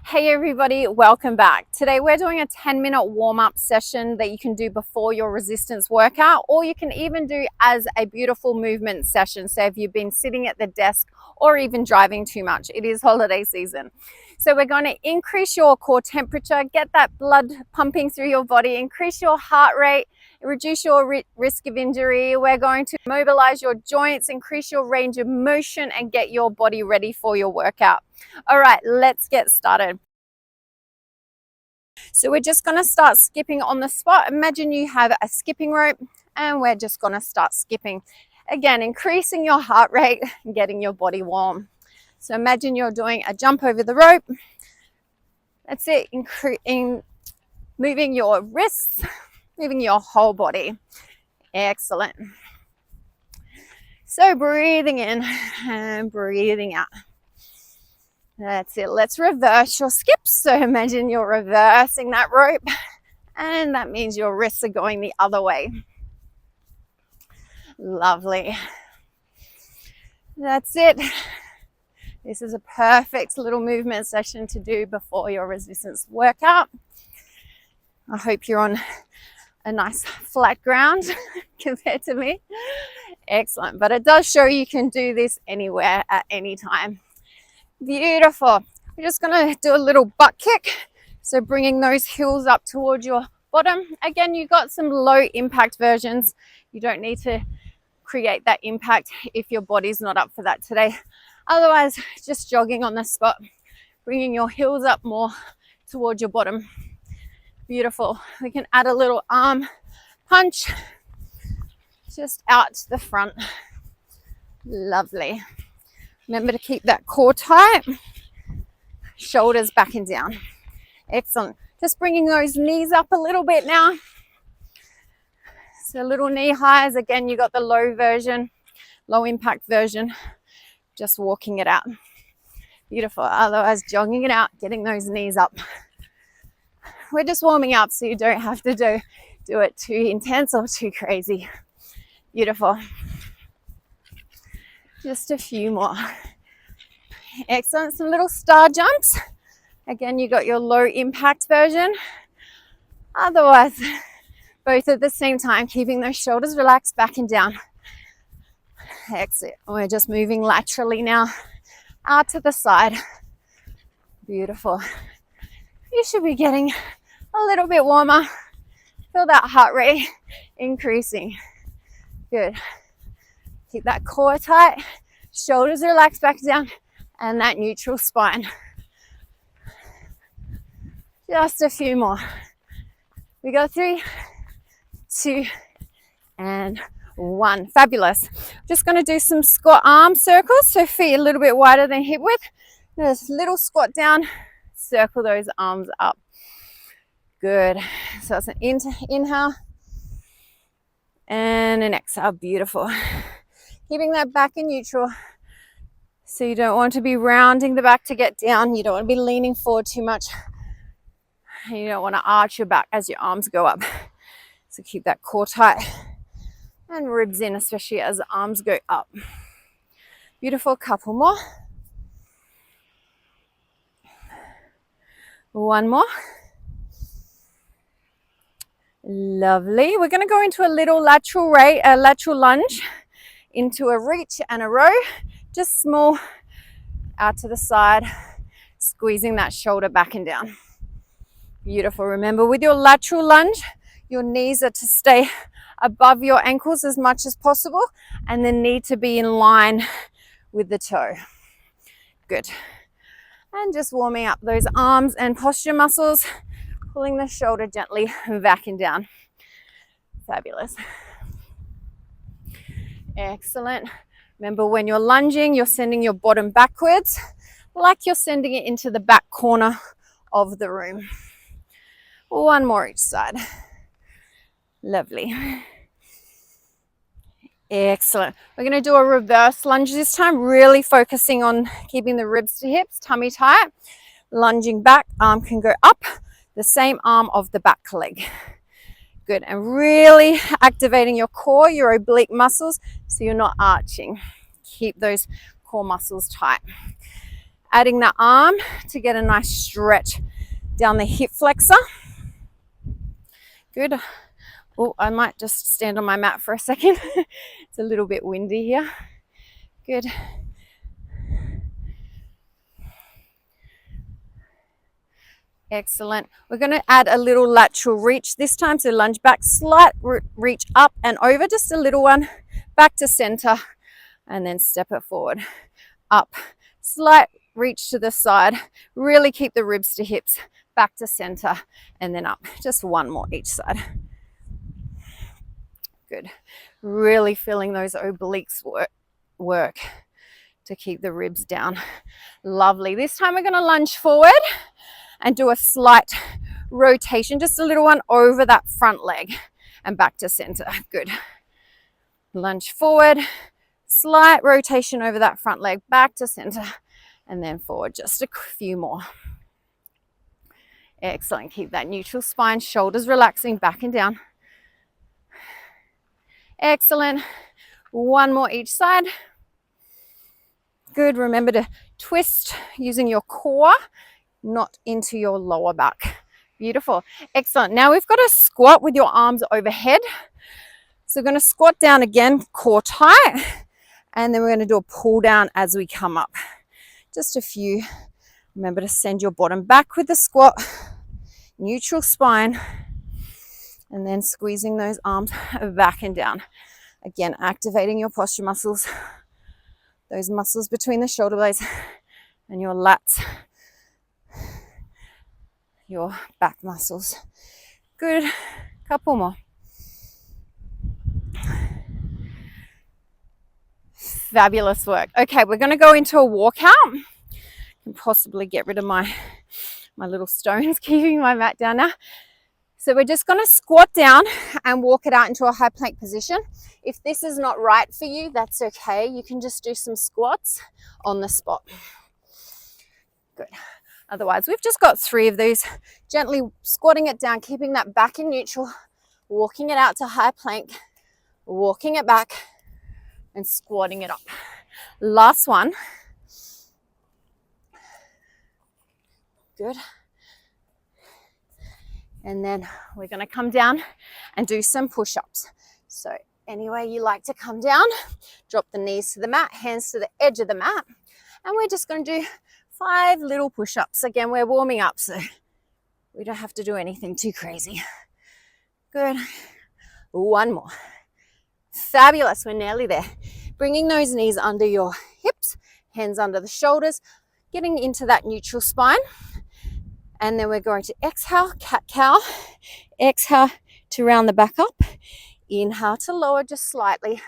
Hey everybody, welcome back. Today we're doing a 10-minute warm-up session that you can do before your resistance workout, or you can even do as a beautiful movement session. So if you've been sitting at the desk or even driving too much, it is holiday season. So we're going to increase your core temperature, get that blood pumping through your body, increase your heart rate, reduce your risk of injury. We're going to mobilize your joints, increase your range of motion, and get your body ready for your workout. All right, let's get started. So we're just going to start skipping on the spot. Imagine you have a skipping rope and we're just going to start skipping. Again, increasing your heart rate and getting your body warm. So imagine you're doing a jump over the rope. That's it, moving your wrists, moving your whole body. Excellent. So breathing in and breathing out. That's it. Let's reverse your skips. So imagine you're reversing that rope, and that means your wrists are going the other way. Lovely. That's it. This is a perfect little movement session to do before your resistance workout. I hope you're on a nice flat ground compared to me. Excellent. But it does show you can do this anywhere at any time. Beautiful. We're just going to do a little butt kick. So bringing those heels up towards your bottom. Again, you've got some low impact versions. You don't need to create that impact if your body's not up for that today. Otherwise, just jogging on the spot, bringing your heels up more towards your bottom. Beautiful. We can add a little arm punch just out to the front. Lovely. Remember to keep that core tight, shoulders back and down. Excellent. Just bringing those knees up a little bit now. So little knee highs. Again, you got the low version, low impact version. Just walking it out. Beautiful. Otherwise, jogging it out, getting those knees up. We're just warming up so you don't have to do it too intense or too crazy. Beautiful. Just a few more. Excellent. Some little star jumps. Again, you got your low impact version. Otherwise, both at the same time, keeping those shoulders relaxed back and down. Exit. We're just moving laterally now, out to the side. Beautiful. You should be getting a little bit warmer. Feel that heart rate increasing. Good. Keep that core tight, shoulders relaxed back down, and that neutral spine. Just a few more. We go 3, 2, and 1. Fabulous. Just going to do some squat arm circles, so feet a little bit wider than hip width. Just a little squat down, circle those arms up. Good. So it's an inhale and an exhale. Beautiful. Keeping that back in neutral. So you don't want to be rounding the back to get down. You don't want to be leaning forward too much. You don't want to arch your back as your arms go up. So keep that core tight and ribs in, especially as the arms go up. Beautiful. Couple more. One more. Lovely. We're going to go into a little lateral lunge, into a reach and a row, just small, out to the side, squeezing that shoulder back and down. Beautiful. Remember, with your lateral lunge, your knees are to stay above your ankles as much as possible, and they need to be in line with the toe. Good. And just warming up those arms and posture muscles, pulling the shoulder gently back and down. Fabulous. Excellent. Remember, when you're lunging, you're sending your bottom backwards, like you're sending it into the back corner of the room. One more each side. Lovely. Excellent. We're going to do a reverse lunge this time, really focusing on keeping the ribs to hips, tummy tight. Lunging back, arm can go up, the same arm of the back leg. Good. And really activating your core, your oblique muscles, so you're not arching. Keep those core muscles tight. adding that arm to get a nice stretch down the hip flexor. Good. Oh, I might just stand on my mat for a second. It's a little bit windy here. Good. Excellent. We're going to add a little lateral reach this time. So lunge back, slight reach up and over, just a little one, back to center, and then step it forward. Up, slight reach to the side. Really keep the ribs to hips, back to center, and then up. Just one more each side. Good. Really feeling those obliques work to keep the ribs down. Lovely. This time we're going to lunge forward and do a slight rotation, just a little one over that front leg and back to center. Good. Lunge forward, slight rotation over that front leg, back to center, and then forward. Just a few more. Excellent. Keep that neutral spine, shoulders relaxing, back and down. Excellent. One more each side. Good. Remember to twist using your core, not into your lower back. Beautiful. Excellent. Now we've got to squat with your arms overhead. So we're going to squat down again, core tight, and then we're going to do a pull down as we come up. Just a few. Remember to send your bottom back with the squat, neutral spine, and then squeezing those arms back and down. Again, activating your posture muscles, those muscles between the shoulder blades and your lats, your back muscles. Good. Couple more. Fabulous work. Okay, we're going to go into a walkout. I can possibly get rid of my little stones keeping my mat down now. So we're just going to squat down and walk it out into a high plank position. If this is not right for you, that's okay. You can just do some squats on the spot. Good. Otherwise, we've just got 3 of these. Gently squatting it down, keeping that back in neutral, walking it out to high plank, walking it back, and squatting it up. Last one. Good. And then we're going to come down and do some push-ups. So any way you like to come down, drop the knees to the mat, hands to the edge of the mat. And we're just going to do 5 little push-ups. Again, we're warming up, so we don't have to do anything too crazy. Good. One more. Fabulous. We're nearly there. Bringing those knees under your hips, hands under the shoulders, getting into that neutral spine. And then we're going to exhale, cat-cow. Exhale to round the back up. Inhale to lower just slightly,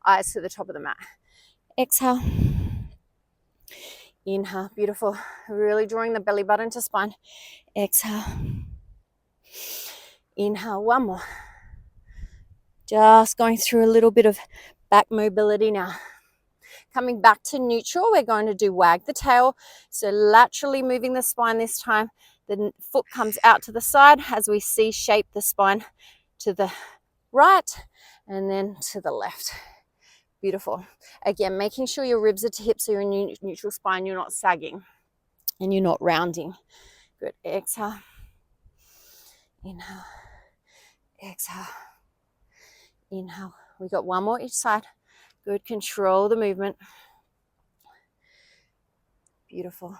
eyes to the top of the mat. Exhale. Inhale, beautiful. Really drawing the belly button to spine. Exhale. Inhale, one more. Just going through a little bit of back mobility now. Coming back to neutral, we're going to do wag the tail. So laterally moving the spine this time. The foot comes out to the side as we C-shape the spine to the right and then to the left. Beautiful. Again, making sure your ribs are to hips so you're in neutral spine, you're not sagging and you're not rounding. Good. Exhale. Inhale. Exhale. Inhale. We got one more each side. Good. Control the movement. Beautiful.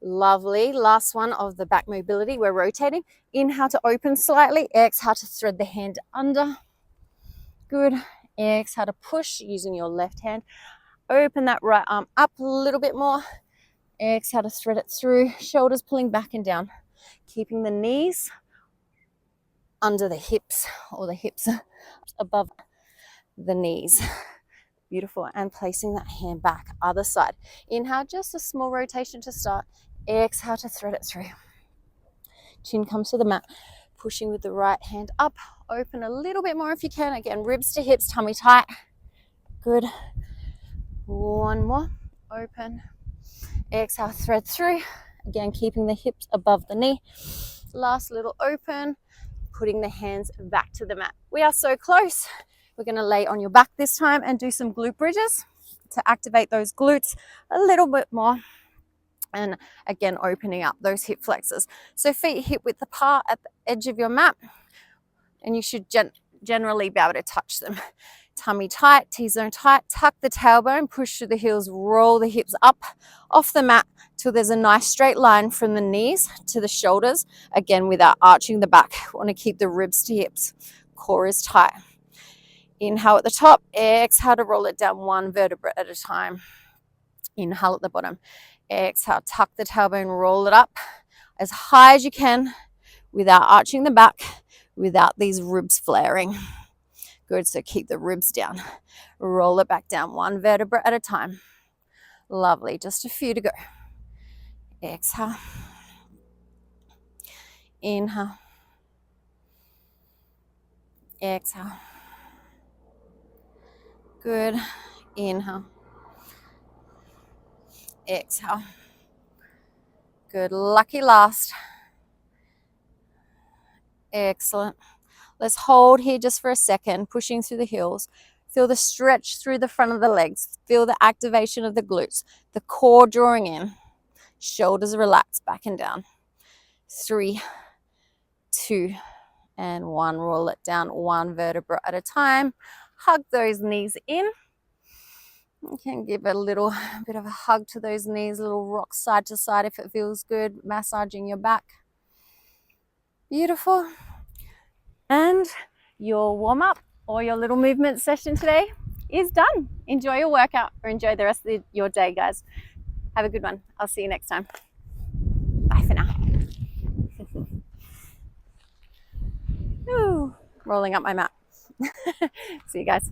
Lovely. Last one of the back mobility. We're rotating. Inhale to open slightly. Exhale to thread the hand under. Good. Exhale to push using your left hand. Open that right arm up a little bit more. Exhale to thread it through. Shoulders pulling back and down. Keeping the knees under the hips or the hips above the knees. Beautiful. And placing that hand back. Other side. Inhale, just a small rotation to start. Exhale to thread it through. Chin comes to the mat. Pushing with the right hand up. Open a little bit more if you can. Again, ribs to hips, tummy tight. Good. One more. Open. Exhale, thread through. Again, keeping the hips above the knee. Last little open. Putting the hands back to the mat. We are so close. We're going to lay on your back this time and do some glute bridges to activate those glutes a little bit more. And again, opening up those hip flexors. So feet hip width apart at the edge of your mat, and you should generally be able to touch them. Tummy tight, T-zone tight, tuck the tailbone, push through the heels, roll the hips up off the mat till there's a nice straight line from the knees to the shoulders, again without arching the back. We want to keep the ribs to hips. Core is tight. Inhale at the top, exhale to roll it down one vertebra at a time. Inhale at the bottom. Exhale, tuck the tailbone, roll it up as high as you can without arching the back, without these ribs flaring. Good, so keep the ribs down. Roll it back down one vertebra at a time. Lovely, just a few to go. Exhale. Inhale. Exhale. Good. Inhale. Exhale. Good. Lucky last. Excellent. Let's hold here just for a second, pushing through the heels. Feel the stretch through the front of the legs. Feel the activation of the glutes. The core drawing in. Shoulders relaxed, back and down. 3, 2, and 1. Roll it down one vertebra at a time. Hug those knees in. You can give a little bit of a hug to those knees, a little rock side to side if it feels good, massaging your back. Beautiful. And your warm-up or your little movement session today is done. Enjoy your workout or enjoy the rest of your day, guys. Have a good one. I'll see you next time. Bye for now. Rolling up my mat. See you guys.